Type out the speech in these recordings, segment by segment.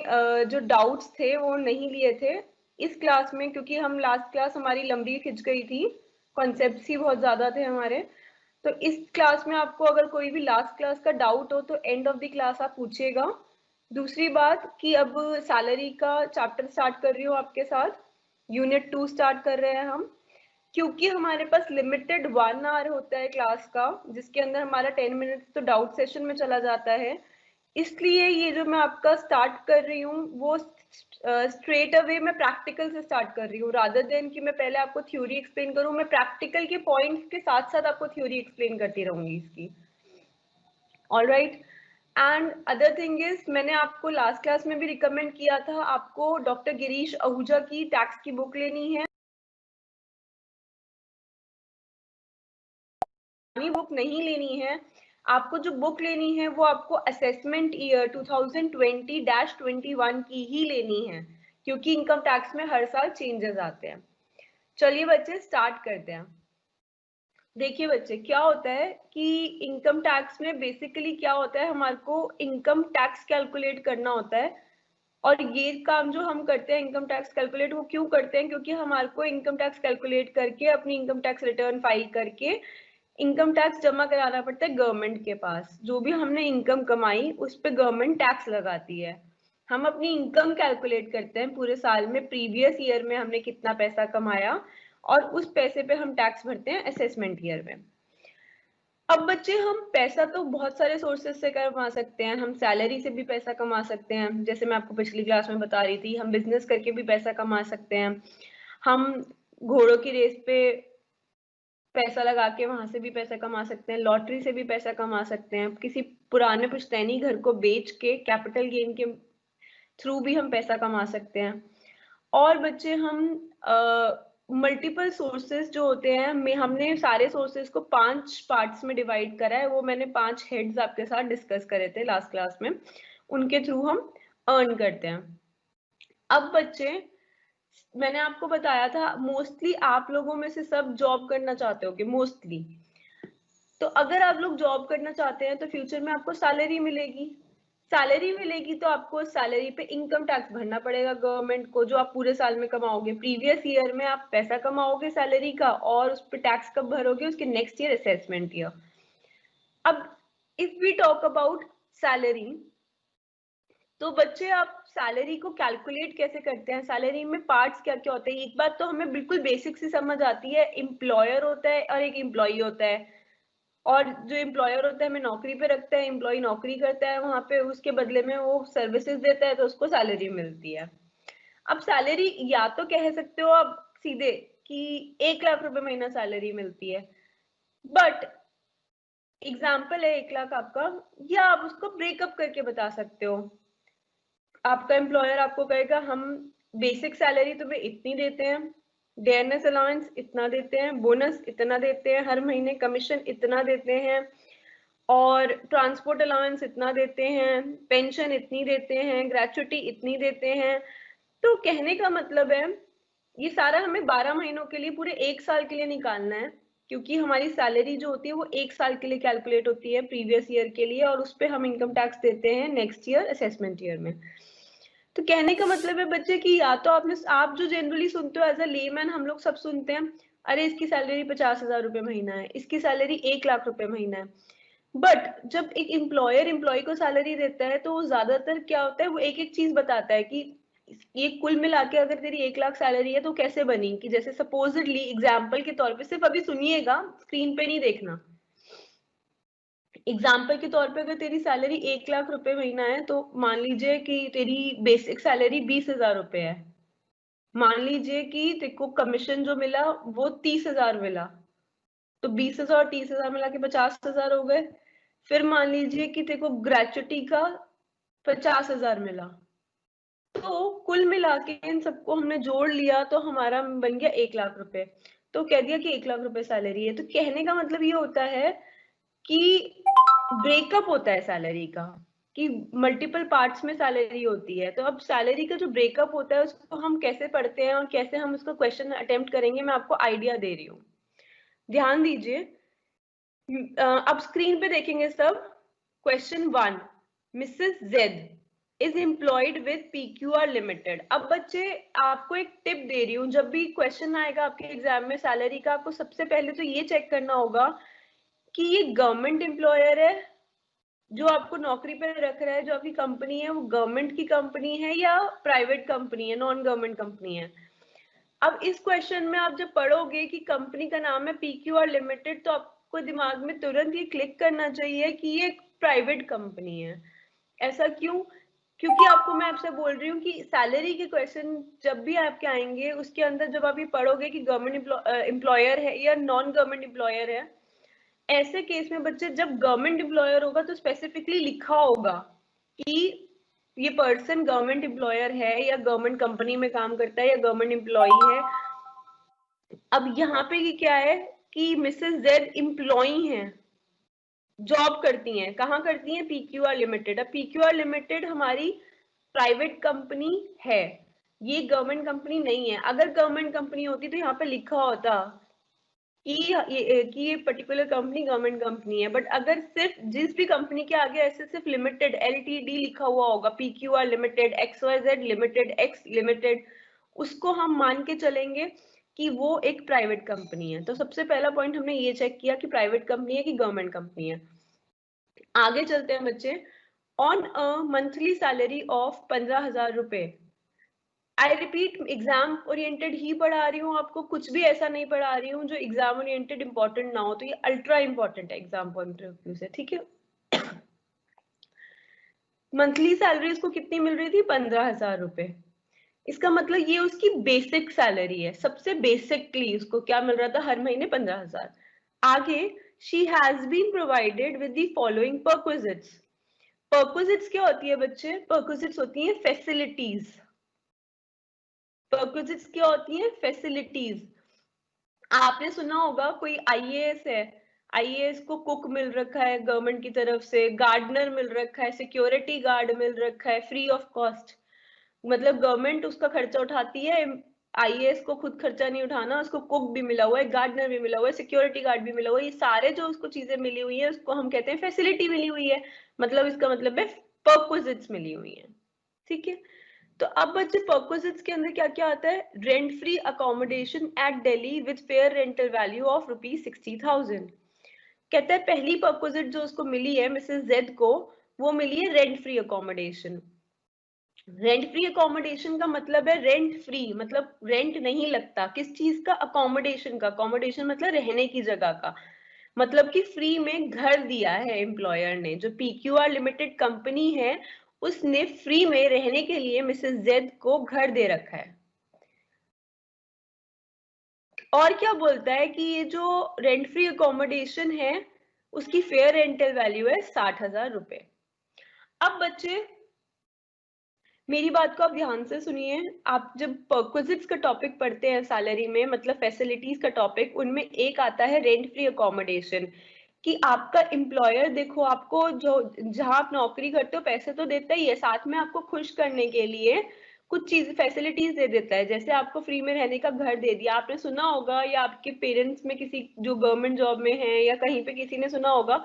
जो डाउट्स थे वो नहीं लिए थे इस क्लास में, क्योंकि हम लास्ट क्लास हमारी लंबी खिंच गई थी, कॉन्सेप्ट्स ही बहुत ज़्यादा थे हमारे। तो इस क्लास में आपको अगर कोई भी लास्ट क्लास का डाउट हो तो एंड ऑफ द क्लास आप पूछिएगा। दूसरी बात कि अब सैलरी का चैप्टर स्टार्ट कर रही हूँ आपके साथ, यूनिट 2 स्टार्ट कर रहे हैं हम। क्योंकि हमारे पास लिमिटेड 1 आवर होता है क्लास का, जिसके अंदर हमारा 10 मिनट्स तो डाउट सेशन में चला जाता है, इसलिए ये जो मैं आपका स्टार्ट कर रही हूँ वो स्ट्रेट अवे मैं प्रैक्टिकल से स्टार्ट कर रही हूँ, रादर देन कि मैं पहले आपको थ्योरी एक्सप्लेन करूँ। मैं प्रैक्टिकल के पॉइंट्स के साथ साथ आपको थ्योरी एक्सप्लेन करती रहूंगी इसकी। All right, and other thing is, मैंने आपको लास्ट क्लास में भी रिकमेंड किया था, आपको डॉक्टर गिरीश आहूजा की टैक्स की बुक लेनी है। बुक नहीं लेनी है आपको, जो बुक लेनी है वो आपको असेसमेंट ईयर 2020-21 की ही लेनी है, क्योंकि इनकम टैक्स में हर साल चेंजेस आते हैं। चलिए बच्चे स्टार्ट करते हैं। देखिए बच्चे, क्या होता है कि इनकम टैक्स में बेसिकली क्या होता है, हमारे को इनकम टैक्स कैलकुलेट करना होता है। और ये काम जो हम करते हैं इनकम टैक्स कैलकुलेट, वो क्यों करते हैं, क्योंकि हमारे को इनकम टैक्स कैलकुलेट करके अपनी इनकम टैक्स रिटर्न फाइल करके इनकम टैक्स जमा कराना पड़ता है गवर्नमेंट के पास। जो भी हमने इनकम कमाई उस पे गवर्नमेंट टैक्स लगाती है। हम अपनी इनकम कैलकुलेट करते हैं पूरे साल में, प्रीवियस ईयर में हमने कितना पैसा कमाया, और उस पैसे पे हम टैक्स भरते हैं असेसमेंट ईयर में। अब बच्चे, हम पैसा तो बहुत सारे सोर्सेस से कमा सकते हैं। हम सैलरी से भी पैसा कमा सकते हैं, जैसे मैं आपको पिछली क्लास में बता रही थी। हम बिजनेस करके भी पैसा कमा सकते हैं। हम घोड़ों की रेस पे पैसा लगा के वहां से भी पैसा कमा सकते हैं। लॉटरी से भी पैसा कमा सकते हैं। किसी पुराने पुश्तैनी घर को बेच के कैपिटल गेन के थ्रू भी हम पैसा कमा सकते हैं। और बच्चे, हम मल्टीपल सोर्सेस जो होते हैं, हमने सारे सोर्सेस को 5 पार्ट्स में डिवाइड करा है। वो मैंने 5 हेड्स आपके साथ डिस्कस करे थे लास्ट क्लास में, उनके थ्रू हम अर्न करते हैं। अब बच्चे, मैंने आपको बताया था मोस्टली आप लोगों में से सब जॉब करना चाहते हो कि मोस्टली, तो अगर आप लोग जॉब करना चाहते हैं तो फ्यूचर में आपको सैलरी मिलेगी। सैलरी मिलेगी तो आपको सैलरी पे इनकम टैक्स भरना पड़ेगा गवर्नमेंट को, जो आप पूरे साल में कमाओगे। प्रीवियस ईयर में आप पैसा कमाओगे सैलरी का, और उस पर टैक्स कब भरोगे, उसके नेक्स्ट ईयर असेसमेंट ईयर। अब if we talk about salary, तो बच्चे आप सैलरी को कैलकुलेट कैसे करते हैं, सैलरी में पार्ट्स क्या क्या होते हैं। एक बात तो हमें बिल्कुल बेसिक से समझ आती है, एम्प्लॉयर होता है और एक एम्प्लॉई होता है। और जो एम्प्लॉयर होता है हमें नौकरी पे रखता है, एम्प्लॉय नौकरी करता है वहां पे, उसके बदले में वो सर्विसेज देता है तो उसको सैलरी मिलती है। अब सैलरी या तो कह सकते हो आप सीधे कि 1 लाख रुपए महीना सैलरी मिलती है, बट एग्जाम्पल है 1 लाख आपका, या आप उसको ब्रेकअप करके बता सकते हो। आपका एम्प्लॉयर आपको कहेगा हम बेसिक सैलरी तुम्हें इतनी देते हैं, डेयरनेस अलाउंस इतना देते हैं, बोनस इतना देते हैं, हर महीने कमीशन इतना देते हैं, और ट्रांसपोर्ट अलाउंस इतना देते हैं, पेंशन इतनी देते हैं, ग्रेचुटी इतनी देते हैं। तो कहने का मतलब है ये सारा हमें 12 महीनों के लिए, पूरे 1 साल के लिए निकालना है, क्योंकि हमारी सैलरी जो होती है वो 1 साल के लिए कैलकुलेट होती है प्रीवियस ईयर के लिए, और उस पर हम इनकम टैक्स देते हैं नेक्स्ट ईयर असेसमेंट ईयर में। तो कहने का मतलब है बच्चे कि या तो आप जो जनरली सुनते हो एज अ लेमैन, हम लोग सब सुनते हैं अरे इसकी सैलरी 50,000 रुपए महीना है, इसकी सैलरी 1 लाख रुपए महीना है। बट जब एक एम्प्लॉयर एम्प्लॉय को सैलरी देता है तो वो ज्यादातर क्या होता है, वो एक एक चीज बताता है कि ये कुल मिला के अगर तेरी 1 लाख सैलरी है तो कैसे बनी। कि जैसे सपोजिटली एग्जाम्पल के तौर पे, सिर्फ अभी सुनिएगा, स्क्रीन पे नहीं देखना। एग्जाम्पल के तौर पे अगर तेरी सैलरी 1 लाख रुपए महीना है तो मान लीजिए कि तेरी बेसिक सैलरी 20,000 रुपए है। मान लीजिए कि तेरे को कमीशन जो मिला वो 30,000 मिला, तो 20,000 और 30,000 मिला के 50,000 हो गए। फिर मान लीजिए कि तेरे को ग्रेचुटी का 50,000 मिला, तो कुल मिला के इन सबको हमने जोड़ लिया तो हमारा बन गया 1 लाख रुपए। तो कह दिया कि 1 लाख रुपए सैलरी है। तो कहने का मतलब ये होता है कि ब्रेकअप होता है सैलरी का, कि मल्टीपल पार्ट्स में सैलरी होती है। तो अब सैलरी का जो ब्रेकअप होता है उसको हम कैसे पढ़ते हैं और कैसे हम उसको क्वेश्चन अटेम्प्ट करेंगे, मैं आपको आइडिया दे रही हूँ, ध्यान दीजिए। अब स्क्रीन पे देखेंगे सब। Question 1, Mrs Z, is employed with PQR limited. अब बच्चे आपको एक टिप दे रही हूँ, जब भी क्वेश्चन आएगा आपके एग्जाम में सैलरी का, आपको सबसे पहले तो ये चेक करना होगा कि ये गवर्नमेंट एम्प्लॉयर है, जो आपको नौकरी पे रख रहा है, जो आपकी कंपनी है वो गवर्नमेंट की कंपनी है या प्राइवेट कंपनी है, नॉन गवर्नमेंट कंपनी है। अब इस क्वेश्चन में आप जब पढ़ोगे कि कंपनी का नाम है PQR लिमिटेड, तो आपको दिमाग में तुरंत ये क्लिक करना चाहिए कि ये एक प्राइवेट कंपनी है। ऐसा क्यों? क्योंकि आपको मैं आपसे बोल रही हूँ कि सैलरी के क्वेश्चन जब भी आपके आएंगे, उसके अंदर जब आप ये पढ़ोगे कि गवर्नमेंट एम्प्लॉयर है या नॉन गवर्नमेंट एम्प्लॉयर है, ऐसे केस में बच्चे जब गवर्नमेंट एम्प्लॉयर होगा तो स्पेसिफिकली लिखा होगा कि ये पर्सन गवर्नमेंट एम्प्लॉयर है या गवर्नमेंट कंपनी में काम करता है या गवर्नमेंट एम्प्लॉई है। अब यहाँ पे ये क्या है कि मिसेस जेड एम्प्लॉई हैं, जॉब करती हैं, कहाँ करती हैं? PQR limited. अब PQR लिमिटेड हमारी प्राइवेट कंपनी है, ये गवर्नमेंट कंपनी नहीं है। अगर गवर्नमेंट कंपनी होती तो यहाँ पे लिखा होता कि ये पर्टिकुलर कंपनी गवर्नमेंट कंपनी है, बट अगर सिर्फ जिस भी कंपनी के आगे ऐसे सिर्फ लिमिटेड LTD लिखा हुआ होगा, PQR limited, XYZ limited, X limited, उसको हम मान के चलेंगे कि वो एक प्राइवेट कंपनी है। तो सबसे पहला पॉइंट हमने ये चेक किया कि प्राइवेट कंपनी है कि गवर्नमेंट कंपनी है। आगे चलते हैं बच्चे। On a monthly salary of 15,000 रुपए। आई रिपीट, एग्जाम ओरिएंटेड ही पढ़ा रही हूँ आपको, कुछ भी ऐसा नहीं पढ़ा रही हूँ जो एग्जाम ओरिएंटेड इंपॉर्टेंट ना हो। तो ये अल्ट्रा इंपॉर्टेंट है एग्जाम पॉइंट ऑफ व्यू से, ठीक है। मंथली सैलरी इसको कितनी मिल रही थी? 15,000 रुपए। इसका मतलब ये उसकी बेसिक सैलरी है, सबसे बेसिकली उसको क्या मिल रहा था हर महीने? 15,000। आगे, she has been provided with the following perquisites. Perquisites क्या होती है बच्चे? परक्विजिट्स होती है फैसिलिटीज। परक्विजिट्स क्या होती है? फैसिलिटीज। आपने सुना होगा कोई IAS है, IAS को कुक मिल रखा है गवर्नमेंट की तरफ से, गार्डनर मिल रखा है, सिक्योरिटी गार्ड मिल रखा है फ्री ऑफ कॉस्ट। मतलब गवर्नमेंट उसका खर्चा उठाती है, IAS को खुद खर्चा नहीं उठाना, उसको कुक भी मिला हुआ है, गार्डनर भी मिला हुआ है, सिक्योरिटी गार्ड भी मिला हुआ है। ये सारे जो उसको चीजें मिली हुई है उसको हम कहते हैं फैसिलिटी मिली हुई है। मतलब इसका मतलब है परक्विजिट्स मिली हुई है, ठीक है। तो अब बच्चे परक्विजिट्स के अंदर क्या क्या आता है? Rent free accommodation at Delhi with fair rental value of ₹60,000। कहता है पहली परक्विजिट जो उसको मिली है मिसेस जेड को, वो मिली है rent free accommodation. Rent free accommodation का मतलब है रेंट फ्री, मतलब रेंट नहीं लगता। किस चीज का? अकोमोडेशन का। अकोमोडेशन मतलब रहने की जगह का, मतलब कि फ्री में घर दिया है एम्प्लॉयर ने। जो PQR लिमिटेड कंपनी है उसने फ्री में रहने के लिए मिसेस जेड को घर दे रखा है। और क्या बोलता है कि ये जो रेंट फ्री अकोमोडेशन है उसकी फेयर रेंटल वैल्यू है 60,000 रुपए। अब बच्चे मेरी बात को आप ध्यान से सुनिए। आप जब परक्विजिट्स का टॉपिक पढ़ते हैं सैलरी में, मतलब फैसिलिटीज का टॉपिक, उनमें एक आता है रेंट फ्री अकोमोडेशन। कि आपका एम्प्लॉयर देखो, आपको जो जहां आप नौकरी करते हो पैसे तो देता ही है, साथ में आपको खुश करने के लिए कुछ चीज फैसिलिटीज दे देता है। जैसे आपको फ्री में रहने का घर दे दिया, आपने सुना होगा, या आपके पेरेंट्स में किसी जो गवर्नमेंट जॉब में है या कहीं पे किसी ने सुना होगा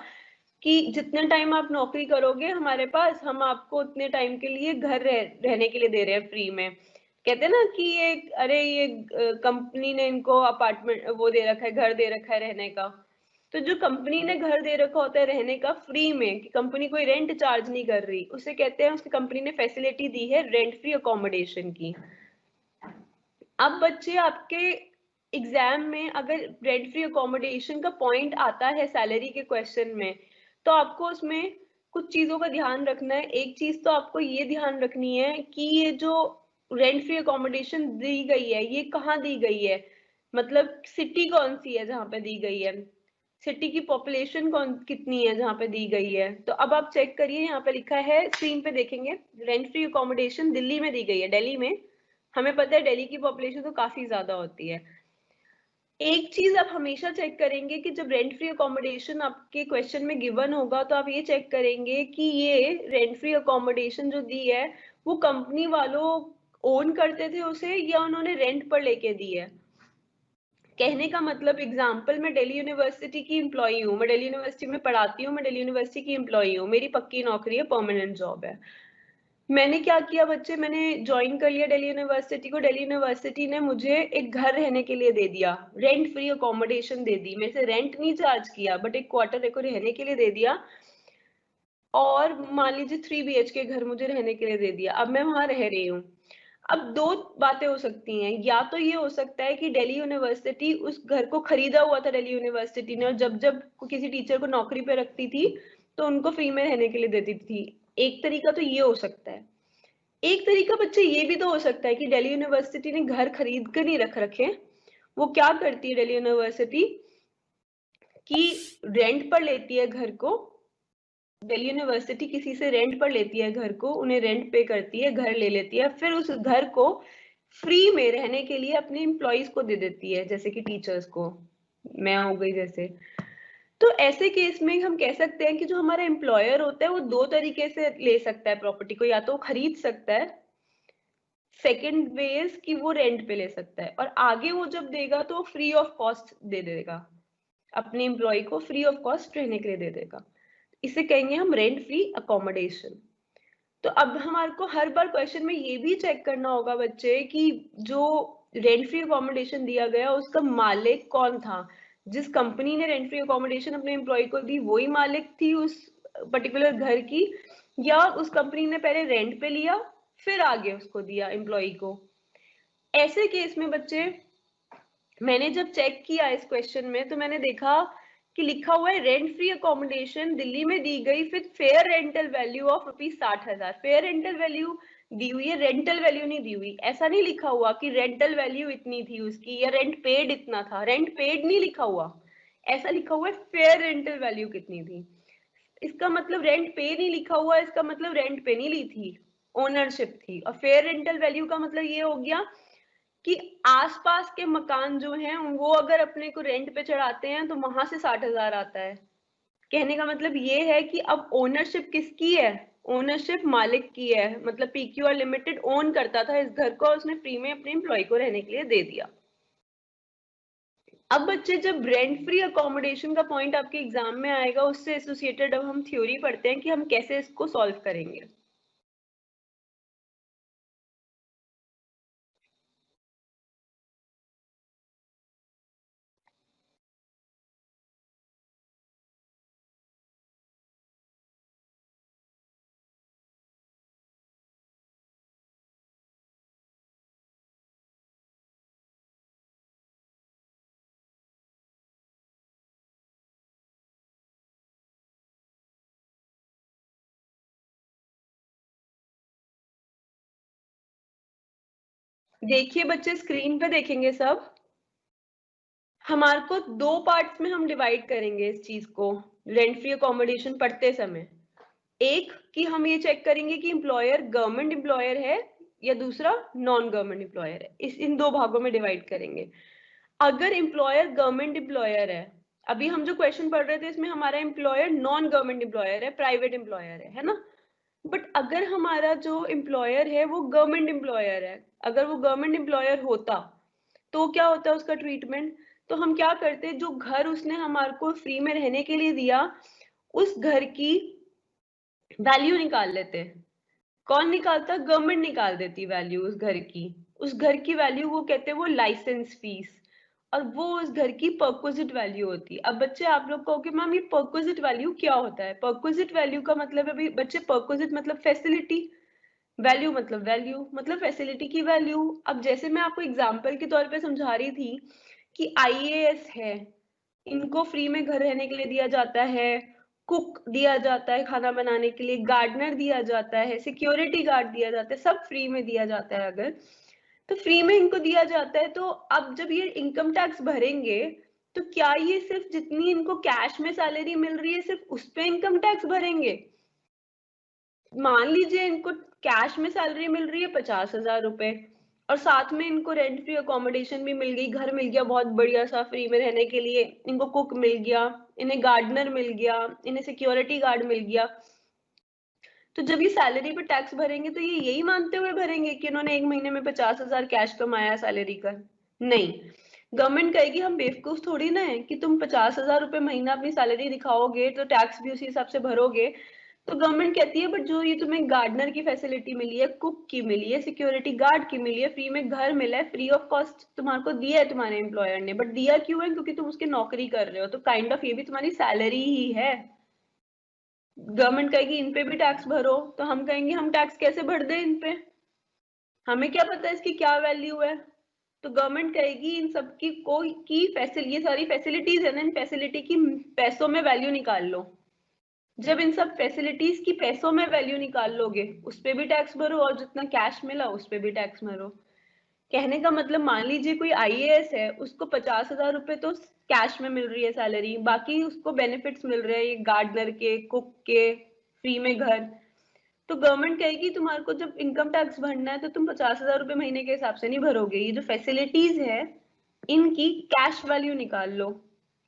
कि जितने टाइम आप नौकरी करोगे हमारे पास, हम आपको उतने टाइम के लिए घर रहने के लिए दे रहे हैं फ्री में। कहते हैं ना कि ये अरे ये कंपनी ने इनको अपार्टमेंट वो दे रखा है, घर दे रखा है रहने का। तो जो कंपनी ने घर दे रखा होता है रहने का फ्री में, कि कंपनी कोई रेंट चार्ज नहीं कर रही, उसे कहते हैं उसकी कंपनी ने फैसिलिटी दी है रेंट फ्री अकोमोडेशन की। अब बच्चे आपके एग्जाम में अगर रेंट फ्री अकोमोडेशन का पॉइंट आता है सैलरी के क्वेश्चन में, तो आपको उसमें कुछ चीजों का ध्यान रखना है। एक चीज तो आपको ये ध्यान रखनी है कि ये जो रेंट फ्री अकोमोडेशन दी गई है ये कहाँ दी गई है, मतलब सिटी कौन सी है जहाँ पे दी गई है, सिटी की पॉपुलेशन कौन कितनी है जहाँ पे दी गई है। तो अब आप चेक करिए, यहाँ पे लिखा है, स्क्रीन पे देखेंगे, रेंट फ्री अकोमोडेशन दिल्ली में दी गई है, दिल्ली में। हमें पता है दिल्ली की पॉपुलेशन तो काफी ज्यादा होती है। एक चीज आप हमेशा चेक करेंगे कि जब रेंट फ्री अकोमोडेशन आपके क्वेश्चन में गिवन होगा तो आप ये चेक करेंगे कि ये रेंट फ्री अकोमोडेशन जो दी है वो कंपनी वालों ओन करते थे उसे या उन्होंने रेंट पर लेके दी है। कहने का मतलब, एग्जाम्पल, मैं दिल्ली यूनिवर्सिटी की एम्प्लॉई हूँ, मैं दिल्ली यूनिवर्सिटी में पढ़ाती हूँ, मैं दिल्ली यूनिवर्सिटी की एम्प्लॉई हूँ, मेरी पक्की नौकरी है, परमानेंट जॉब है। मैंने क्या किया बच्चे, मैंने ज्वाइन कर लिया दिल्ली यूनिवर्सिटी को। दिल्ली यूनिवर्सिटी ने मुझे एक घर रहने के लिए दे दिया, रेंट फ्री अकोमोडेशन दे दी। मेरे से रेंट नहीं चार्ज किया, बट एक क्वार्टर को रहने के लिए दे दिया। और मान लीजिए 3 BHK घर मुझे रहने के लिए दे दिया। अब मैं वहां रह रही हूँ। अब दो बातें हो सकती हैं, या तो ये हो सकता है कि दिल्ली यूनिवर्सिटी उस घर को खरीदा हुआ था दिल्ली यूनिवर्सिटी ने, और जब जब किसी टीचर को नौकरी पे रखती थी तो उनको फ्री में रहने के लिए देती थी। एक तरीका तो ये हो सकता है। एक तरीका बच्चे ये भी तो हो सकता है कि दिल्ली यूनिवर्सिटी ने घर खरीद कर नहीं रख रखे। वो क्या करती है दिल्ली यूनिवर्सिटी कि रेंट पर लेती है घर को। दिल्ली यूनिवर्सिटी किसी से रेंट पर लेती है घर को, उन्हें रेंट पे करती है, घर ले लेती है, फिर उस घर को फ्री में रहने के लिए अपने एम्प्लॉइज को दे देती है, जैसे कि टीचर्स को, मैं हो गई जैसे। तो ऐसे केस में हम कह सकते हैं कि जो हमारा एम्प्लॉयर होता है वो दो तरीके से ले सकता है प्रॉपर्टी को, या तो खरीद सकता है, सेकेंड वेज कि वो रेंट पे ले सकता है, और आगे वो जब देगा तो फ्री ऑफ कॉस्ट दे देगा, अपने एम्प्लॉय को फ्री ऑफ कॉस्ट रहने के लिए दे देगा। इसे कहेंगे हम रेंट फ्री अकोमोडेशन। तो अब हमारे को हर बार क्वेश्चन में ये भी चेक करना होगा बच्चे कि जो रेंट फ्री अकोमोडेशन दिया गया उसका मालिक कौन था। जिस कंपनी ने रेंट फ्री अकोमोडेशन अपने एम्प्लॉय को दी वही मालिक थी उस पर्टिकुलर घर की, या उस कंपनी ने पहले रेंट पे लिया फिर आगे उसको दिया एम्प्लॉय को। ऐसे केस में बच्चे मैंने जब चेक किया इस क्वेश्चन में तो मैंने देखा कि लिखा हुआ है रेंट फ्री अकोमोडेशन दिल्ली में दी गई with fair rental value of ₹60,000। Fair rental value दी हुई है, रेंटल वैल्यू नहीं दी हुई। ऐसा नहीं लिखा हुआ कि रेंटल वैल्यू इतनी थी उसकी या रेंट पेड इतना था, रेंट पेड नहीं लिखा हुआ, ऐसा लिखा हुआ है फेयर रेंटल वैल्यू कितनी थी। इसका मतलब रेंट पे नहीं लिखा हुआ, इसका मतलब रेंट पे नहीं ली थी, ओनरशिप थी। और फेयर रेंटल वैल्यू का मतलब ये हो गया कि आसपास के मकान जो हैं वो अगर अपने को रेंट पे चढ़ाते हैं तो वहां से 60,000 आता है। कहने का मतलब ये है कि अब ओनरशिप किसकी है, ओनरशिप मालिक की है, मतलब PQR लिमिटेड ओन करता था इस घर को और उसने फ्री में अपने एम्प्लॉय को रहने के लिए दे दिया। अब बच्चे जब रेंट फ्री अकोमोडेशन का पॉइंट आपके एग्जाम में आएगा उससे एसोसिएटेड अब हम थ्योरी पढ़ते हैं कि हम कैसे इसको सॉल्व करेंगे। देखिए बच्चे स्क्रीन पे देखेंगे सब, हमारे को दो पार्ट्स में हम डिवाइड करेंगे इस चीज को रेंट फ्री अकोमोडेशन पढ़ते समय। एक कि हम ये चेक करेंगे कि एम्प्लॉयर गवर्नमेंट एम्प्लॉयर है या दूसरा नॉन गवर्नमेंट एम्प्लॉयर है, इन दो भागों में डिवाइड करेंगे। अगर एम्प्लॉयर गवर्नमेंट एम्प्लॉयर है, अभी हम जो क्वेश्चन पढ़ रहे थे इसमें हमारा एम्प्लॉयर नॉन गवर्नमेंट एम्प्लॉयर है, प्राइवेट एम्प्लॉयर है ना। बट अगर हमारा जो एम्प्लॉयर है वो गवर्नमेंट एम्प्लॉयर है, अगर वो गवर्नमेंट एम्प्लॉयर होता तो क्या होता है उसका ट्रीटमेंट। तो हम क्या करते, जो घर उसने हमारे को फ्री में रहने के लिए दिया उस घर की वैल्यू निकाल लेते। कौन निकालता, गवर्नमेंट निकाल देती वैल्यू उस घर की। उस घर की वैल्यू वो कहते हैं वो लाइसेंस फीस, और वो उस घर की परक्विजिट वैल्यू होती है। अब बच्चे आप लोग कहोगे मैम ये परक्विजिट वैल्यू क्या होता है। परक्विजिट वैल्यू का मतलब है बच्चे, परक्विजिट मतलब फैसिलिटी, वैल्यू मतलब वैल्यू, मतलब फैसिलिटी की वैल्यू। अब जैसे मैं आपको एग्जांपल के तौर पे समझा रही थी कि IAS है, इनको फ्री में घर रहने के लिए दिया जाता है, कुक दिया जाता है खाना बनाने के लिए, गार्डनर दिया जाता है, सिक्योरिटी गार्ड दिया जाता है, सब फ्री में दिया जाता है। अगर तो फ्री में इनको दिया जाता है तो अब जब ये इनकम टैक्स भरेंगे तो क्या ये सिर्फ जितनी इनको कैश में सैलरी मिल रही है सिर्फ उस पे इनकम टैक्स भरेंगे। मान लीजिए इनको कैश में सैलरी मिल रही है 50,000 रुपए और साथ में इनको रेंट फ्री अकोमोडेशन भी मिल गई, घर मिल गया बहुत बढ़िया सा फ्री में रहने के लिए, इनको कुक मिल गया, इन्हें गार्डनर मिल गया, इन्हें सिक्योरिटी गार्ड मिल गया। तो जब ये सैलरी पे टैक्स भरेंगे तो ये यही मानते हुए भरेंगे कि इन्होंने एक महीने में 50,000 कैश कमाया सैलरी का। नहीं, गवर्नमेंट कहेगी हम बेवकूफ थोड़ी ना है कि तुम 50,000 रुपए महीना अपनी सैलरी दिखाओगे तो टैक्स भी उसी हिसाब से भरोगे। तो गवर्नमेंट कहती है बट जो ये तुम्हें गार्डनर की फैसिलिटी मिली है, कुक की मिली है, सिक्योरिटी गार्ड की मिली है, फ्री में घर मिला है, फ्री ऑफ कॉस्ट तुम्हारे को दिया है तुम्हारे एम्प्लॉयर ने, बट दिया क्यों है? क्योंकि तुम उसकी नौकरी कर रहे हो, तो काइंड ऑफ ये भी तुम्हारी सैलरी ही है। गवर्नमेंट कहेगी इन पे भी टैक्स भरो, तो हम कहेंगे हम टैक्स कैसे भर दें इन पे, हमें क्या पता इसकी क्या वैल्यू है। तो गवर्नमेंट कहेगी इन सब की कोई की फैसिलिटी, ये सारी फैसिलिटीज है ना, इन फैसिलिटी की पैसों में वैल्यू निकाल लो। जब इन सब फैसिलिटीज की पैसों में वैल्यू निकाल लोगे, उस पे भी टैक्स भरो, और जितना कैश मिला उस पे भी टैक्स भरो। कहने का मतलब, मान लीजिए कोई आईएएस है, उसको 50,000 रुपए तो कैश में मिल रही है सैलरी, बाकी उसको बेनिफिट्स मिल रहे हैं ये गार्डनर के, कुक के, फ्री में घर। तो गवर्नमेंट कहेगी तुम्हारे को जब इनकम टैक्स भरना है तो तुम 50,000 रुपए महीने के हिसाब से नहीं भरोगे, ये जो फैसिलिटीज है इनकी कैश वैल्यू निकाल लो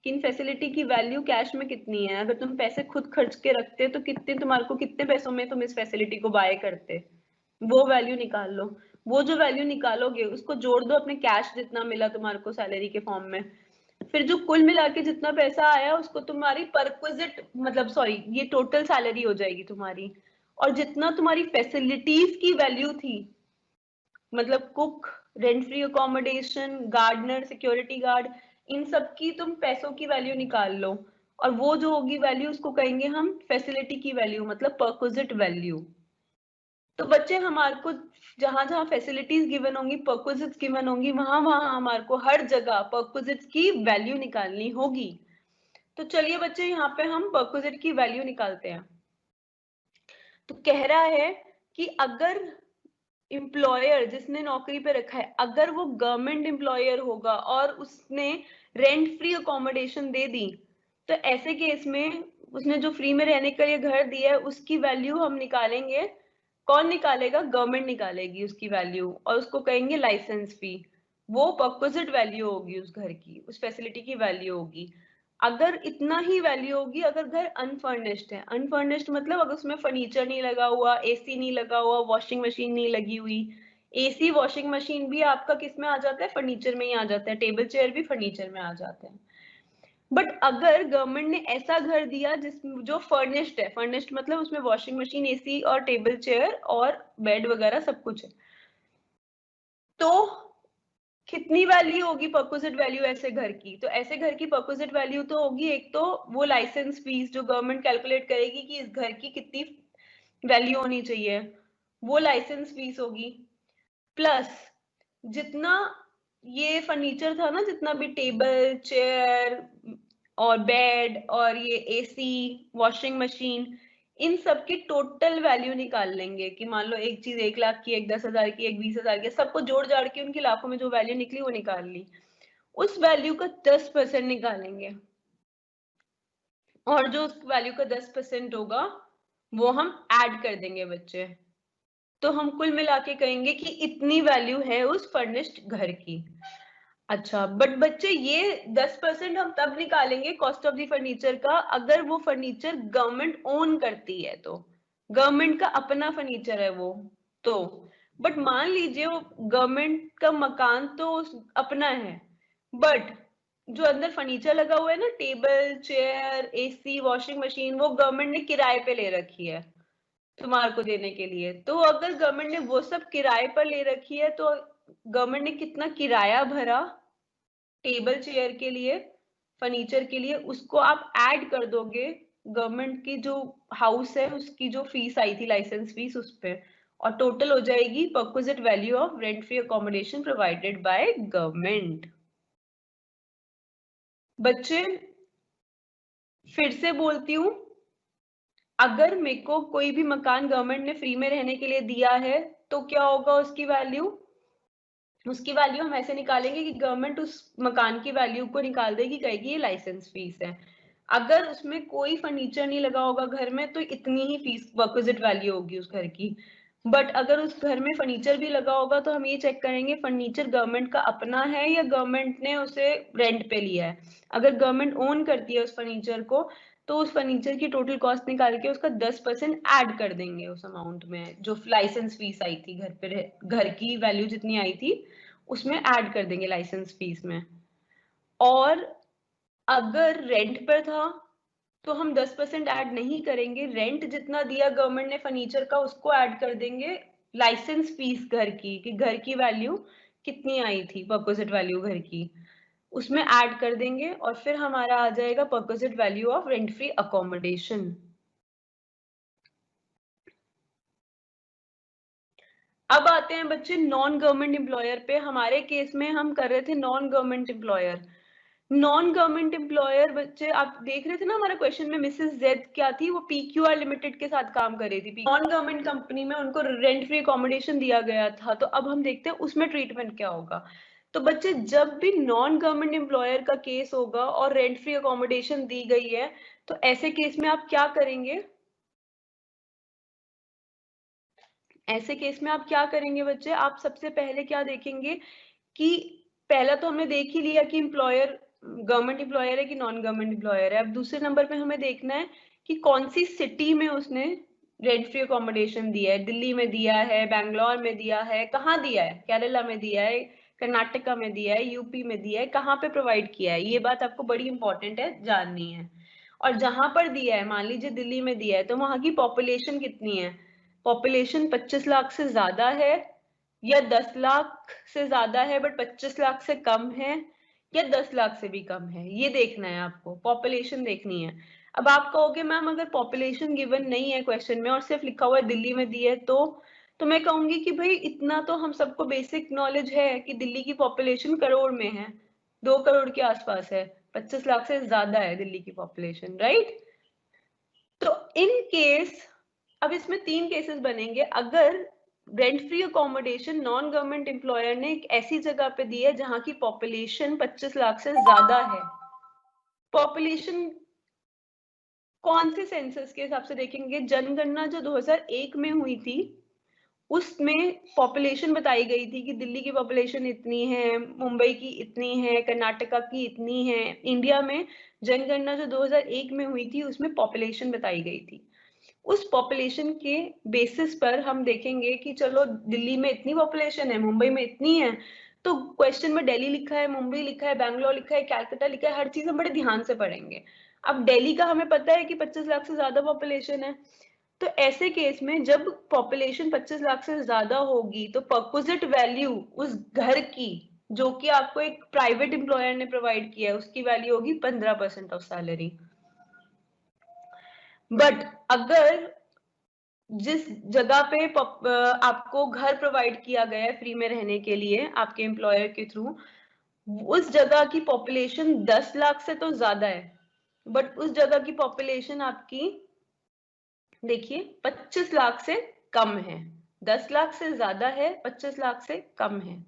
कि इन फैसिलिटी की वैल्यू कैश में कितनी है। अगर तुम पैसे खुद खर्च के रखते तो कितने तुम्हारे को, कितने पैसों में तुम इस फैसिलिटी को बाय करते, वो वैल्यू निकाल लो। वो जो वैल्यू निकालोगे उसको जोड़ दो अपने कैश जितना मिला तुम्हारे को सैलरी के फॉर्म में, फिर जो कुल मिला के जितना पैसा आया उसको तुम्हारी परक्विजिट, मतलब सॉरी, ये टोटल सैलरी हो जाएगी तुम्हारी। और जितना तुम्हारी फैसिलिटीज की वैल्यू थी, मतलब cook, rent free accommodation, gardener, security guard, इन सब की तुम पैसों की वैल्यू निकाल लो, और वो जो होगी वैल्यू उसको कहेंगे हम फैसिलिटी की वैल्यू, मतलब परक्विजिट वैल्यू। तो बच्चे हमारे को जहां जहां फैसिलिटीज गिवन होंगी, परक्विजिट्स गिवन होंगी, वहां वहां हमारे को हर जगह परक्विजिट्स की वैल्यू निकालनी होगी। तो चलिए बच्चे यहाँ पे हम परक्विजिट की वैल्यू निकालते हैं। तो कह रहा है कि अगर एम्प्लॉयर जिसने नौकरी पे रखा है, अगर वो गवर्नमेंट एम्प्लॉयर होगा और उसने रेंट फ्री अकोमोडेशन दे दी, तो ऐसे केस में उसने जो फ्री में रहने के लिए घर दिया है उसकी वैल्यू हम निकालेंगे। कौन निकालेगा? गवर्नमेंट निकालेगी उसकी वैल्यू, और उसको कहेंगे लाइसेंस फी। वो परक्विजिट वैल्यू होगी उस घर की, उस फैसिलिटी की वैल्यू होगी। अगर इतना ही वैल्यू होगी अगर घर अनफर्निश्ड है। अनफर्निश्ड मतलब अगर उसमें फर्नीचर नहीं लगा हुआ, एसी नहीं लगा हुआ, वॉशिंग मशीन नहीं लगी हुई। एसी वॉशिंग मशीन भी आपका किस में आ जाता है? फर्नीचर में ही आ जाता है, टेबल चेयर भी फर्नीचर में आ जाते हैं। बट अगर गवर्नमेंट ने ऐसा घर दिया जिस जो फर्निश्ड है, फर्निश्ड मतलब उसमें वॉशिंग मशीन, एसी और टेबल चेयर और बेड वगैरह सब कुछ है, तो कितनी वैल्यू होगी परक्विजिट वैल्यू ऐसे घर की? तो ऐसे घर की परक्विजिट वैल्यू तो होगी, एक तो वो लाइसेंस फीस जो गवर्नमेंट कैलकुलेट करेगी कि इस घर की कितनी वैल्यू होनी चाहिए, वो लाइसेंस फीस होगी, प्लस जितना ये फर्नीचर था ना, जितना भी टेबल चेयर और बेड और ये एसी वॉशिंग मशीन, इन सब की टोटल वैल्यू निकाल लेंगे कि मान लो एक चीज 1 लाख की, एक 10,000 की, एक 20,000 की, सबको जोड़ जाड़ के उनकी लाखों में जो वैल्यू निकली वो निकाल ली। उस वैल्यू का 10% निकालेंगे, और जो उस वैल्यू का 10% होगा वो हम ऐड कर देंगे बच्चे। तो हम कुल मिला के कहेंगे कि इतनी वैल्यू है उस फर्निश्ड घर की। अच्छा, बट बच्चे ये 10% हम तब निकालेंगे कॉस्ट ऑफ द फर्नीचर का अगर वो फर्नीचर गवर्नमेंट ओन करती है, तो गवर्नमेंट का अपना फर्नीचर है वो तो। बट मान लीजिए वो गवर्नमेंट का मकान तो अपना है, बट जो अंदर फर्नीचर लगा हुआ है ना, table chair AC washing machine, वो गवर्नमेंट ने किराए पे ले रखी है तुम्हारे को देने के लिए। तो अगर गवर्नमेंट ने वो सब किराए पर ले रखी है, तो गवर्नमेंट ने कितना किराया भरा टेबल चेयर के लिए, फर्नीचर के लिए, उसको आप ऐड कर दोगे गवर्नमेंट की जो हाउस है उसकी जो फीस आई थी, लाइसेंस फीस, उस पे, और टोटल हो जाएगी perquisite value of rent free accommodation provided by government. बच्चे फिर से बोलती हूँ, अगर मेरे को कोई भी मकान गवर्नमेंट ने फ्री में रहने के लिए दिया है तो क्या होगा उसकी वैल्यू? उसकी वैल्यू हम ऐसे निकालेंगे कि गवर्नमेंट उस मकान की वैल्यू को निकाल देगी, कहेगी ये लाइसेंस फीस है। अगर उसमें कोई फर्नीचर नहीं लगा होगा घर में तो इतनी ही फीस परक्विजिट वैल्यू होगी उस घर की। बट अगर उस घर में फर्नीचर भी लगा होगा तो हम ये चेक करेंगे फर्नीचर गवर्नमेंट का अपना है या गवर्नमेंट ने उसे रेंट पे लिया है। अगर गवर्नमेंट ओन करती है उस फर्नीचर को, तो उस फर्नीचर की टोटल कॉस्ट निकाल के उसका 10% ऐड कर देंगे उस अमाउंट में, जो लाइसेंस फीस आई थी घर पे, घर की वैल्यू जितनी आई थी उसमें ऐड कर देंगे लाइसेंस फीस में। और अगर रेंट पर था तो हम 10% ऐड नहीं करेंगे, रेंट जितना दिया गवर्नमेंट ने फर्नीचर का उसको ऐड कर देंगे, लाइसेंस फीस घर की, कि घर की वैल्यू कितनी आई थी, परक्विजिट वैल्यू घर की, उसमें ऐड कर देंगे और फिर हमारा आ जाएगा perquisite value of rent free accommodation. अब आते हैं बच्चे नॉन गवर्नमेंट एम्प्लॉयर पे। हमारे केस में हम कर रहे थे non government employer. Non government employer बच्चे आप देख रहे थे ना, हमारे क्वेश्चन में मिसेस जेड क्या थी, वो PQR लिमिटेड के साथ काम कर रही थी, नॉन गवर्नमेंट कंपनी में उनको रेंट फ्री अकोमोडेशन दिया गया था। तो अब हम देखते हैं उसमें ट्रीटमेंट क्या होगा। तो बच्चे जब भी नॉन गवर्नमेंट एम्प्लॉयर का केस होगा और रेंट फ्री अकोमोडेशन दी गई है, तो ऐसे केस में आप क्या करेंगे, ऐसे केस में आप क्या करेंगे बच्चे, आप सबसे पहले क्या देखेंगे कि पहला तो हमने देख ही लिया कि एम्प्लॉयर गवर्नमेंट एम्प्लॉयर है कि नॉन गवर्नमेंट एम्प्लॉयर है। अब दूसरे नंबर पे हमें देखना है कि कौन सी सिटी में उसने रेंट फ्री अकोमोडेशन दिया है, दिल्ली में दिया है, बैंगलोर में दिया है, कहाँ दिया है, केरला में दिया है, कर्नाटका में दिया है, यूपी में दिया है, कहाँ पे प्रोवाइड किया है, ये बात आपको बड़ी इंपॉर्टेंट है जाननी है। और जहां पर दिया है, मान लीजिए दिल्ली में दिया है, तो वहां की पॉपुलेशन कितनी है, पॉपुलेशन 25 लाख से ज्यादा है या 10 लाख से ज्यादा है बट 25 लाख से कम है, या 10 लाख से भी कम है, ये देखना है आपको, पॉपुलेशन देखनी है। अब आप कहोगे मैम अगर पॉपुलेशन गिवन नहीं है क्वेश्चन में और सिर्फ लिखा हुआ है दिल्ली में दी है, तो मैं कहूंगी कि भाई इतना तो हम सबको बेसिक नॉलेज है कि दिल्ली की पॉपुलेशन करोड़ में है, 2 करोड़ के आसपास है, 25 लाख से ज्यादा है दिल्ली की पॉपुलेशन, राइट। तो इन केस, अब इसमें 3 केसेस बनेंगे। अगर rent free accommodation non government employer ने एक ऐसी जगह पे दी है जहां की पॉपुलेशन 25 लाख से ज्यादा है, पॉपुलेशन कौन से सेंसस के हिसाब से देखेंगे, जनगणना जो 2001 में हुई थी उसमें पॉपुलेशन बताई गई थी कि दिल्ली की पॉपुलेशन इतनी है, मुंबई की इतनी है, कर्नाटका की इतनी है। इंडिया में जनगणना जो 2001 में हुई थी उसमें पॉपुलेशन बताई गई थी। उस पॉपुलेशन के बेसिस पर हम देखेंगे कि चलो दिल्ली में इतनी पॉपुलेशन है, मुंबई में इतनी है, तो क्वेश्चन में दिल्ली लिखा है, मुंबई लिखा है, बैंगलोर लिखा है, कैलकाटा लिखा है, हर चीज हम बड़े ध्यान से पढ़ेंगे। अब दिल्ली का हमें पता है कि 25 लाख से ज्यादा पॉपुलेशन है, तो ऐसे केस में जब पॉपुलेशन 25 लाख से ज्यादा होगी तो परक्विजिट वैल्यू उस घर की, जो कि आपको एक प्राइवेट एम्प्लॉयर ने प्रोवाइड किया है, उसकी वैल्यू होगी 15% ऑफ सैलरी। बट अगर जिस जगह पे आपको घर प्रोवाइड किया गया है फ्री में रहने के लिए आपके एम्प्लॉयर के थ्रू, उस जगह की पॉपुलेशन 10 लाख से तो ज्यादा है, बट उस जगह की पॉपुलेशन आपकी देखिए 25 लाख से कम है, 10 लाख से ज्यादा है, 25 लाख से कम है।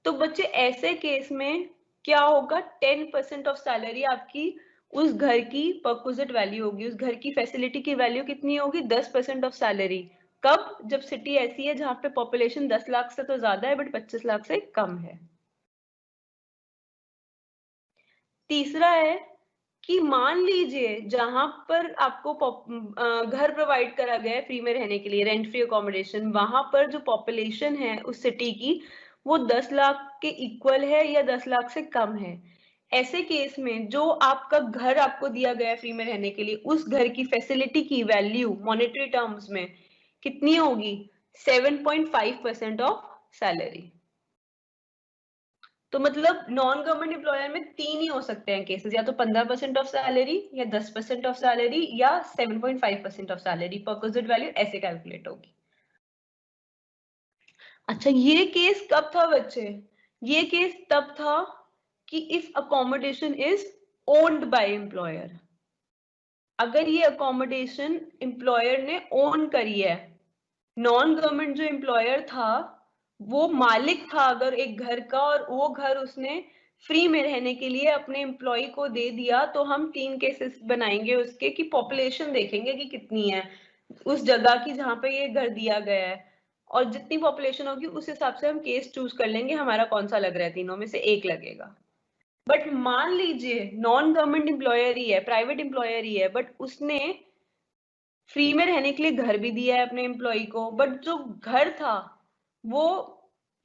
तो बच्चे ऐसे केस में क्या होगा, 10% ऑफ सैलरी आपकी उस घर की परक्विजिट वैल्यू होगी, उस घर की फैसिलिटी की वैल्यू कितनी होगी, 10% ऑफ सैलरी। कब, जब सिटी ऐसी है जहां पे पॉपुलेशन 10 लाख से तो ज्यादा है बट 25 लाख से कम है। तीसरा है कि मान लीजिए जहां पर आपको घर प्रोवाइड करा गया है फ्री में रहने के लिए, रेंट फ्री अकोमोडेशन, वहां पर जो पॉपुलेशन है उस सिटी की वो 10 लाख के इक्वल है या 10 लाख से कम है। ऐसे केस में जो आपका घर आपको दिया गया है फ्री में रहने के लिए, उस घर की फैसिलिटी की वैल्यू मॉनेटरी टर्म्स में कितनी होगी, 7.5% ऑफ सैलरी। तो मतलब नॉन गवर्नमेंट एम्प्लॉयर में 3 ही हो सकते हैं केसेस, या तो 15% ऑफ सैलरी, या 10% ऑफ सैलरी, या 7.5% ऑफ सैलरी, परक्विजिट वैल्यू ऐसे कैलकुलेट होगी। अच्छा, ये केस कब था बच्चे, ये केस तब था कि if accommodation is owned by employer, अगर ये अकोमोडेशन एम्प्लॉयर ने ओन करी है, नॉन गवर्नमेंट जो एम्प्लॉयर था वो मालिक था अगर एक घर का, और वो घर उसने फ्री में रहने के लिए अपने एम्प्लॉय को दे दिया, तो हम 3 केसेस बनाएंगे उसके, कि पॉपुलेशन देखेंगे कि कितनी है उस जगह की जहां पे ये घर दिया गया है, और जितनी पॉपुलेशन होगी उस हिसाब से हम केस चूज कर लेंगे, हमारा कौन सा लग रहा है, तीनों में से एक लगेगा। बट मान लीजिए नॉन गवर्नमेंट एम्प्लॉयर ही है, प्राइवेट एम्प्लॉयर ही है, बट उसने फ्री में रहने के लिए घर भी दिया है अपने एम्प्लॉय को, बट जो घर था वो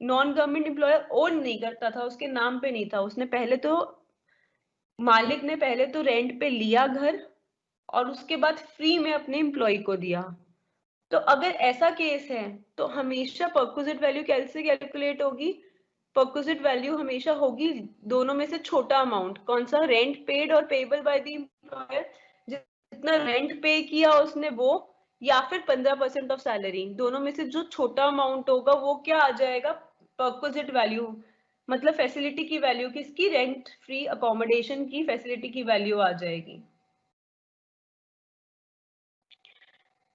नॉन गवर्नमेंट एम्प्लॉयर ओन नहीं करता था, उसके नाम पे नहीं था, उसने पहले तो, मालिक ने पहले तो रेंट पे लिया घर, और उसके बाद फ्री में अपने एम्प्लॉय को दिया। तो अगर ऐसा केस है तो हमेशा परक्विजिट वैल्यू कैसे कैलकुलेट होगी? परक्विजिट वैल्यू हमेशा होगी दोनों में से छोटा अमाउंट। कौन सा? रेंट पेड और पेबल बाय द एम्प्लॉयर, जितना रेंट पे किया उसने वो, या फिर 15% ऑफ सैलरी। दोनों में से जो छोटा अमाउंट होगा वो क्या आ जाएगा? परक्विजिट वैल्यू, मतलब फैसिलिटी की वैल्यू, किसकी? रेंट फ्री अकोमोडेशन की फैसिलिटी की वैल्यू आ जाएगी।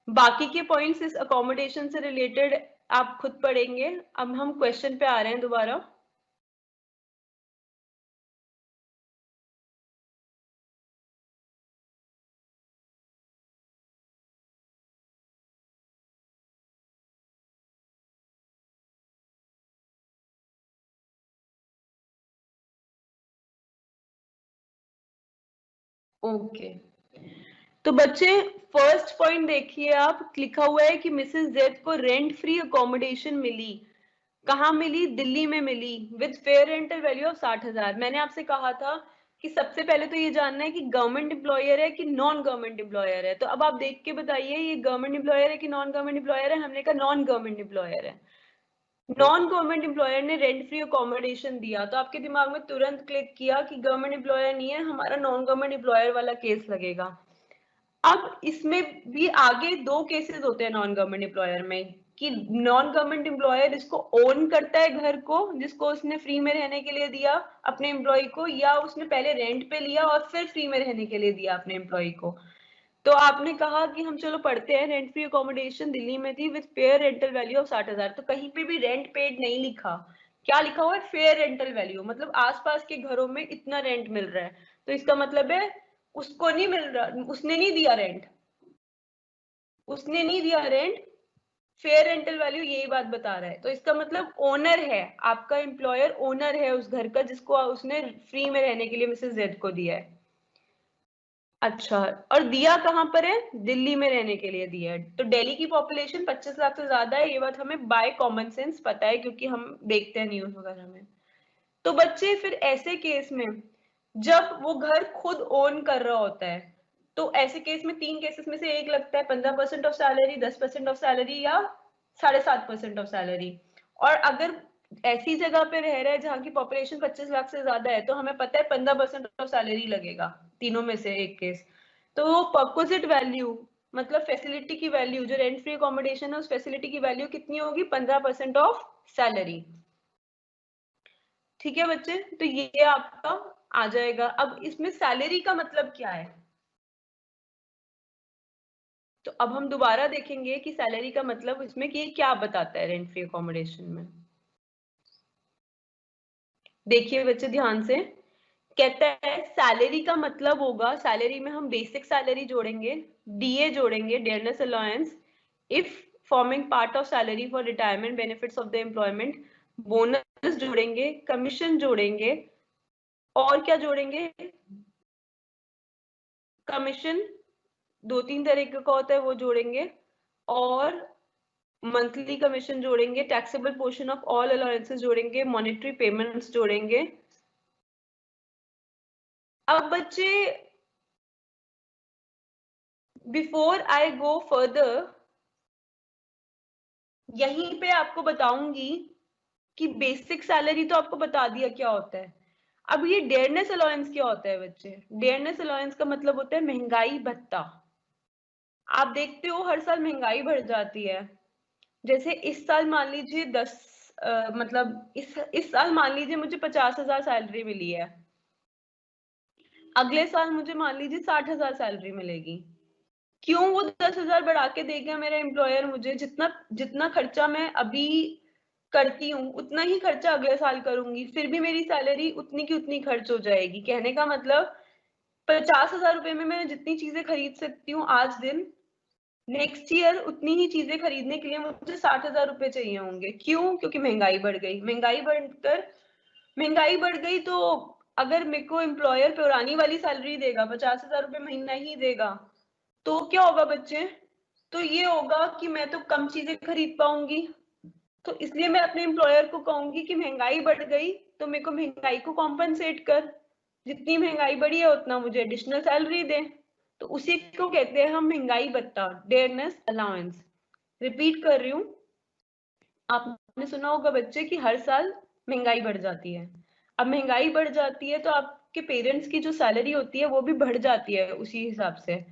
बाकी के पॉइंट्स इस अकोमोडेशन से रिलेटेड आप खुद पढ़ेंगे। अब हम क्वेश्चन पे आ रहे हैं दोबारा। ओके, तो बच्चे फर्स्ट पॉइंट देखिए, आप लिखा हुआ है कि मिसेस जेड को रेंट फ्री अकोमोडेशन मिली। कहाँ मिली? दिल्ली में मिली, with fair rental value of 60,000। मैंने आपसे कहा था कि सबसे पहले तो ये जानना है कि गवर्नमेंट एम्प्लॉयर है कि नॉन गवर्नमेंट एम्प्लॉयर है। तो अब आप देख के बताइए ये गवर्नमेंट एम्प्लॉयर है कि नॉन गवर्नमेंट एम्प्लॉयर है? हमने कहा नॉन गवर्नमेंट एम्प्लॉयर है। नॉन गवर्नमेंट एम्प्लॉयर ने रेंट फ्री अकोमोडेशन दिया, तो आपके दिमाग में तुरंत क्लिक किया कि गवर्नमेंट एम्प्लॉयर नहीं है, हमारा नॉन गवर्नमेंट एम्प्लॉयर वाला केस लगेगा। अब इसमें भी आगे दो केसेस होते हैं नॉन गवर्नमेंट एम्प्लॉयर में, कि नॉन गवर्नमेंट एम्प्लॉयर जिसको ओन करता है घर को, जिसको उसने फ्री में रहने के लिए दिया अपने एम्प्लॉय को, या उसने पहले रेंट पे लिया और फिर फ्री में रहने के लिए दिया अपने एम्प्लॉय को। तो आपने कहा कि हम चलो पढ़ते हैं, रेंट फ्री अकोमोडेशन दिल्ली में थी with fair rental value of 60,000। तो कहीं पे भी रेंट पेड नहीं लिखा, क्या लिखा हुआ है? फेयर रेंटल वैल्यू, मतलब आसपास के घरों में इतना रेंट मिल रहा है। तो इसका मतलब है उसको नहीं मिल रहा, उसने नहीं दिया रेंट, उसने नहीं दिया रेंट। फेयर रेंटल वैल्यू यही बात बता रहा है। तो इसका मतलब ओनर है, आपका एम्प्लॉयर ओनर है उस घर का जिसको उसने फ्री में रहने के लिए मिसेस जेड को दिया है। अच्छा, और दिया कहाँ पर है? दिल्ली में रहने के लिए दिया है। तो दिल्ली की पॉपुलेशन 25 लाख से ज्यादा है, ये बात हमें बाय कॉमन सेंस पता है क्योंकि हम देखते हैं न्यूज वगैरह में। तो बच्चे फिर ऐसे केस में जब वो घर खुद ओन कर रहा होता है, तो ऐसे केस में तीन केसेस में से एक लगता है, 15% ऑफ सैलरी, 10% ऑफ सैलरी, या 7.5% ऑफ सैलरी। और अगर ऐसी जगह पे रह रहा है जहाँ की पॉपुलेशन 25 लाख से ज्यादा है, तो हमें पता है 15% ऑफ सैलरी लगेगा, तीनों में से एक केस। तो वो परक्विजिट वैल्यू, मतलब फैसिलिटी की वैल्यू, जो रेंट फ्री अकोमोडेशन है उस फैसिलिटी की वैल्यू कितनी होगी? 15% ऑफ सैलरी। ठीक है बच्चे, तो ये आपका आ जाएगा। अब इसमें सैलरी का मतलब क्या है? तो अब हम दोबारा देखेंगे कि सैलरी का मतलब इसमें कि क्या बताता है रेंट फ्री अकोमोडेशन में। देखिए बच्चे ध्यान से, कहता है सैलरी का मतलब होगा, सैलरी में हम बेसिक सैलरी जोड़ेंगे, डीए जोड़ेंगे, dearness allowance, if forming part of salary for retirement benefits of the employment, bonus जोड़ेंगे, कमीशन जोड़ेंगे, और क्या जोड़ेंगे? कमीशन दो तीन तरीके का होता है वो जोड़ेंगे, और मंथली कमीशन जोड़ेंगे, taxable portion of all allowances जोड़ेंगे, मॉनेटरी पेमेंट्स जोड़ेंगे। अब बच्चे बिफोर आई गो फर्दर, यहीं पे आपको बताऊंगी कि बेसिक सैलरी तो आपको बता दिया क्या होता है। अब ये डेयरनेस अलाउंस क्या होता है बच्चे? डेयरनेस अलाउंस का मतलब होता है महंगाई भत्ता। आप देखते हो हर साल महंगाई बढ़ जाती है। जैसे इस साल मान लीजिए मतलब इस साल मान लीजिए मुझे 50,000 सैलरी मिली है, अगले साल मुझे मान लीजिए 60,000 सैलरी मिलेगी। क्यों? वो 10,000 बढ़ा के देगा मेरा एम्प्लॉयर मुझे। जितना जितना खर्चा मैं अभी करती हूँ उतना ही खर्चा अगले साल करूंगी, फिर भी मेरी सैलरी उतनी की उतनी खर्च हो जाएगी। कहने का मतलब 50,000 रुपए में मैं जितनी चीजें खरीद सकती हूँ आज दिन, नेक्स्ट ईयर उतनी ही चीजें खरीदने के लिए मुझे 60,000 रुपए चाहिए होंगे। क्यों? क्योंकि महंगाई बढ़ गई। महंगाई बढ़ गई तो अगर मेरे को एम्प्लॉयर पुरानी वाली सैलरी देगा, 50,000 रुपए महीना ही देगा, तो क्या होगा बच्चे? तो ये होगा कि मैं तो कम चीजें खरीद पाऊंगी। तो इसलिए मैं अपने एम्प्लॉयर को कहूंगी कि महंगाई बढ़ गई तो मेरे को महंगाई को कॉम्पनसेट कर, जितनी महंगाई बढ़ी है उतना मुझे एडिशनल सैलरी दे। तो उसी को कहते हैं हम महंगाई भत्ता, डेयरनेस अलाउंस। रिपीट कर रही हूँ, आपने सुना होगा बच्चे कि हर साल महंगाई बढ़ जाती है। अब महंगाई बढ़ जाती है तो आपके पेरेंट्स की जो सैलरी होती है वो भी बढ़ जाती है, उसी हिसाब से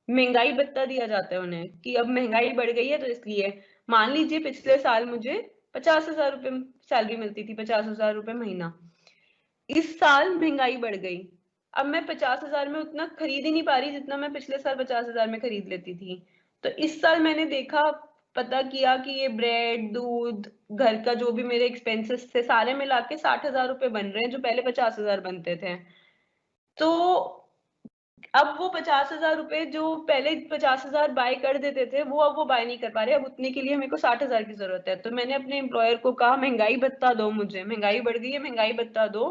महंगाई भत्ता दिया जाता है उन्हें कि अब महंगाई बढ़ गई है तो इसलिए। मान लीजिए पिछले साल मुझे 50,000 रुपए सैलरी मिलती थी, 50,000 रुपए महीना। इस साल महंगाई बढ़ गई, अब मैं 50,000 में उतना खरीद ही नहीं पा रही जितना मैं पिछले साल 50,000 में खरीद लेती थी। तो इस साल मैंने देखा, पता किया कि ये ब्रेड, दूध, घर का जो भी मेरे एक्सपेंसेस थे सारे मिला के 60,000 रुपए बन रहे हैं, जो पहले 50,000 बनते थे। तो अब वो 50,000 रुपए जो पहले 50,000 बाय कर देते थे वो अब वो बाय नहीं कर पा रहे, अब उतने के लिए मेरे को 60,000 की जरूरत है। तो मैंने अपने एम्प्लॉयर को कहा महंगाई भत्ता दो, मुझे महंगाई बढ़ गई है, महंगाई भत्ता दो।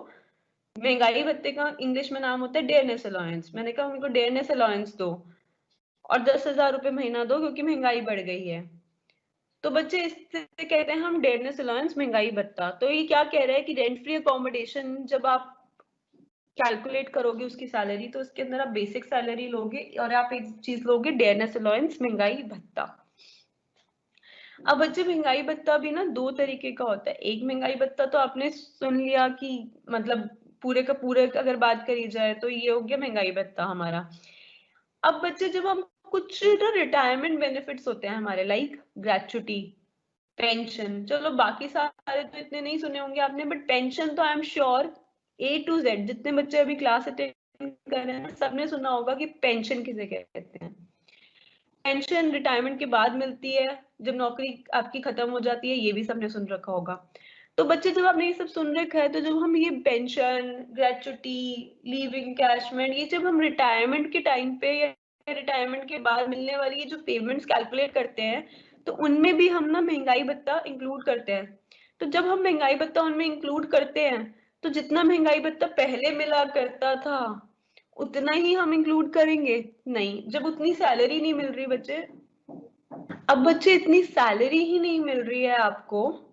महंगाई भत्ते का इंग्लिश में नाम होता है डेयरनेस अलाउंस। मैंने कहा उनको डेयरनेस अलाउंस दो और 10,000 रुपए महीना दो क्योंकि महंगाई बढ़ गई है। तो बच्चे इससे कहते हैं हम डेयरनेस अलाउंस महंगाई भत्ता। तो ये क्या कह रहा है कि रेंट फ्री अकोमोडेशन जब आप कैलकुलेट करोगे उसकी सैलरी, तो उसके अंदर आप बेसिक सैलरी लोगे और आप एक चीज लोगे डेयरनेस अलाउंस महंगाई भत्ता। अब बच्चे महंगाई भत्ता भी ना दो तरीके का होता है। एक महंगाई भत्ता तो आपने सुन लिया कि मतलब पूरे का पूरे अगर बात करी जाए तो ये हो गया महंगाई भत्ता हमारा। अब बच्चे जब हम कुछ ना रिटायरमेंट बेनिफिट्स होते हैं हमारे, लाइक ग्रेचुटी, पेंशन, चलो बाकी सारे तो इतने नहीं सुने होंगे आपने, बट पेंशन तो I am sure A to Z जितने बच्चे अभी क्लास अटेंड कर रहे हैं सबने सुना होगा कि पेंशन किसे कहते हैं। पेंशन रिटायरमेंट के बाद मिलती है, जब नौकरी आपकी खत्म हो जाती है, ये भी सबने सुन रखा होगा। तो बच्चे जब आपने ये सब सुन रखा है, तो जब हम ये पेंशन, ग्रेचुटी, लीव इनकैशमेंट, ये जब हम रिटायरमेंट के टाइम पे या रिटायरमेंट के बाद मिलने वाली ये जो पेमेंट्स कैलकुलेट करते हैं, तो उनमें भी हम ना महंगाई भत्ता इंक्लूड करते हैं। तो जब हम महंगाई भत्ता उनमें इंक्लूड करते हैं, तो जितना महंगाई भत्ता पहले मिला करता था उतना ही हम इंक्लूड करेंगे? नहीं, जब उतनी सैलरी नहीं मिल रही बच्चे, अब बच्चे इतनी सैलरी ही नहीं मिल रही है आपको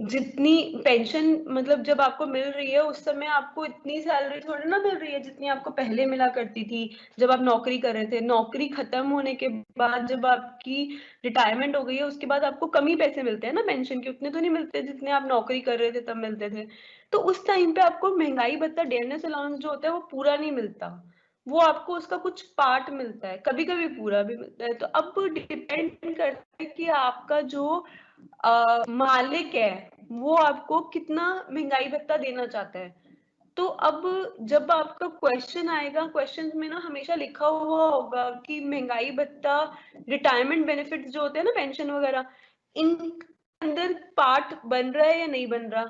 जितनी पेंशन, मतलब जब आपको मिल रही है उस समय आपको इतनी सैलरी थोड़ी ना मिल रही है जितनी आपको पहले मिला करती थी जब आप नौकरी कर रहे थे। नौकरी खत्म होने के बाद जब आपकी रिटायरमेंट हो गई है उसके बाद आपको कम ही पैसे मिलते हैं ना पेंशन के, उतने तो नहीं मिलते जितने आप नौकरी कर रहे थे तब मिलते थे। तो उस टाइम पे आपको महंगाई भत्ता, डेयरनेस अलाउंस जो होता है वो पूरा नहीं मिलता, वो आपको उसका कुछ पार्ट मिलता है, कभी कभी पूरा भी मिलता है। तो अब डिपेंड करता है कि आपका जो मालिक है वो आपको कितना महंगाई भत्ता देना चाहता है। तो अब जब आपका क्वेश्चन आएगा, क्वेश्चन में ना हमेशा लिखा हुआ होगा कि महंगाई भत्ता, रिटायरमेंट बेनिफिट्स जो होते हैं ना पेंशन वगैरह, इन अंदर पार्ट बन रहा है या नहीं बन रहा,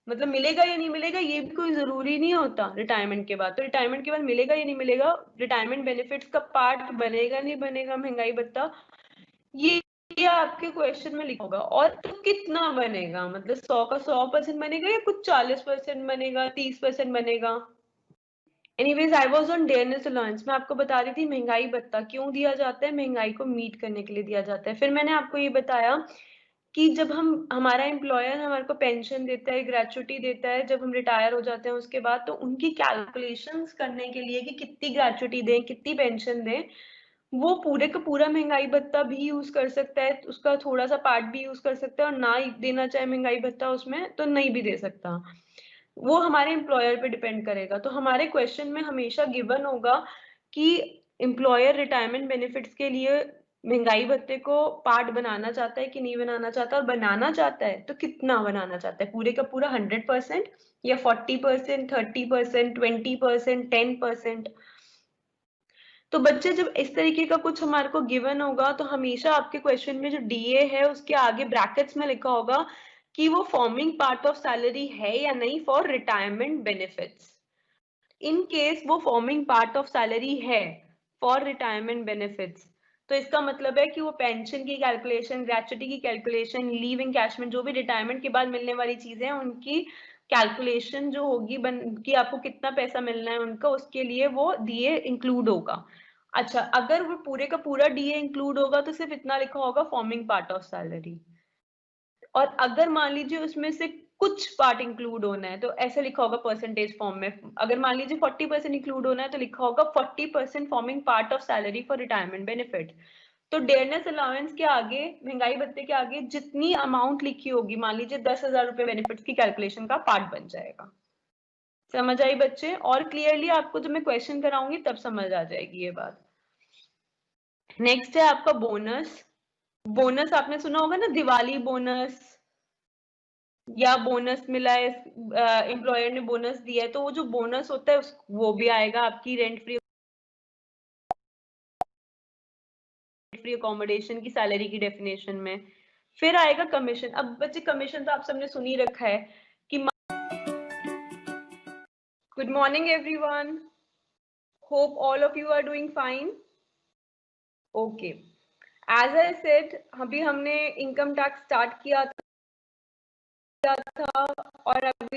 मतलब मिलेगा या नहीं मिलेगा ये भी कोई जरूरी नहीं होता रिटायरमेंट के बाद। तो रिटायरमेंट के बाद मिलेगा या नहीं मिलेगा, रिटायरमेंट बेनिफिट्स का पार्ट बनेगा नहीं बनेगा महंगाई भत्ता, ये आपके क्वेश्चन में लिखा होगा। और तो कितना बनेगा, मतलब 100 का 100% बनेगा या कुछ 40% बनेगा, 30% बनेगा। Anyways I was on dearness allowance. मैं आपको बता रही थी महंगाई भत्ता क्यों दिया जाता है, महंगाई को मीट करने के लिए दिया जाता है। फिर मैंने आपको ये बताया कि जब हम हमारा एम्प्लॉयर हमारे को पेंशन देता है, ग्रेचुटी देता है जब हम रिटायर हो जाते हैं उसके बाद, तो उनकी कैलकुलेशंस करने के लिए कि कितनी ग्रेचुटी दें, कितनी पेंशन दें, वो पूरे का पूरा महंगाई भत्ता भी यूज कर सकता है, उसका थोड़ा सा पार्ट भी यूज कर सकता है, और ना देना चाहे महंगाई भत्ता उसमें तो नहीं भी दे सकता, वो हमारे एम्प्लॉयर पे डिपेंड करेगा। तो हमारे क्वेश्चन में हमेशा गिवन होगा कि एम्प्लॉयर रिटायरमेंट बेनिफिट्स के लिए महंगाई भत्ते को पार्ट बनाना चाहता है कि नहीं बनाना चाहता, और बनाना चाहता है तो कितना बनाना चाहता है, पूरे का पूरा 100% या 40%, 30%, 20%, 10%। तो बच्चे जब इस तरीके का कुछ हमारे को गिवन होगा तो हमेशा आपके क्वेश्चन में जो डीए है उसके आगे ब्रैकेट्स में लिखा होगा कि वो फॉर्मिंग पार्ट ऑफ सैलरी है या नहीं for retirement benefits. In case वो फॉर्मिंग पार्ट ऑफ सैलरी है फॉर रिटायरमेंट बेनिफिट्स, तो इसका मतलब है कि वो पेंशन की कैलकुलेशन, ग्रेचुटी की कैलकुलेशन, लीव एनकैशमेंट, जो भी रिटायरमेंट के बाद मिलने वाली चीजें हैं उनकी कैलकुलेशन जो होगी कि आपको कितना पैसा मिलना है उनका, उसके लिए वो डीए इंक्लूड होगा। अच्छा, अगर वो पूरे का पूरा डीए इंक्लूड होगा तो सिर्फ इतना लिखा होगा फॉर्मिंग पार्ट ऑफ सैलरी, और अगर मान लीजिए उसमें से कुछ पार्ट इंक्लूड होना है तो ऐसे लिखा होगा परसेंटेज फॉर्म में। अगर मान लीजिए 40% इंक्लूड होना है तो लिखा होगा 40% forming part of salary for retirement benefit. तो डेयरनेस अलाउंस के आगे, महंगाई भत्ते के आगे जितनी अमाउंट लिखी होगी, मान लीजिए 10,000 रुपए बेनिफिट्स की कैलकुलेशन का पार्ट बन जाएगा। समझ आई बच्चे? और क्लियरली आपको जब मैं क्वेश्चन कराऊंगी तब समझ आ जाएगी ये बात। नेक्स्ट है आपका बोनस। बोनस आपने सुना होगा ना, दिवाली बोनस या बोनस मिला है, एम्प्लॉयर ने बोनस दिया है, तो वो जो बोनस होता है वो भी आएगा आपकी रेंट फ्री अकोमोडेशन की सैलरी की डेफिनेशन में। फिर आएगा कमीशन। अब बच्चे कमीशन तो आप सबने सुन ही रखा है कि good morning everyone, hope all of you are doing fine. Okay, as I said, अभी हमने इनकम टैक्स स्टार्ट किया था और अभी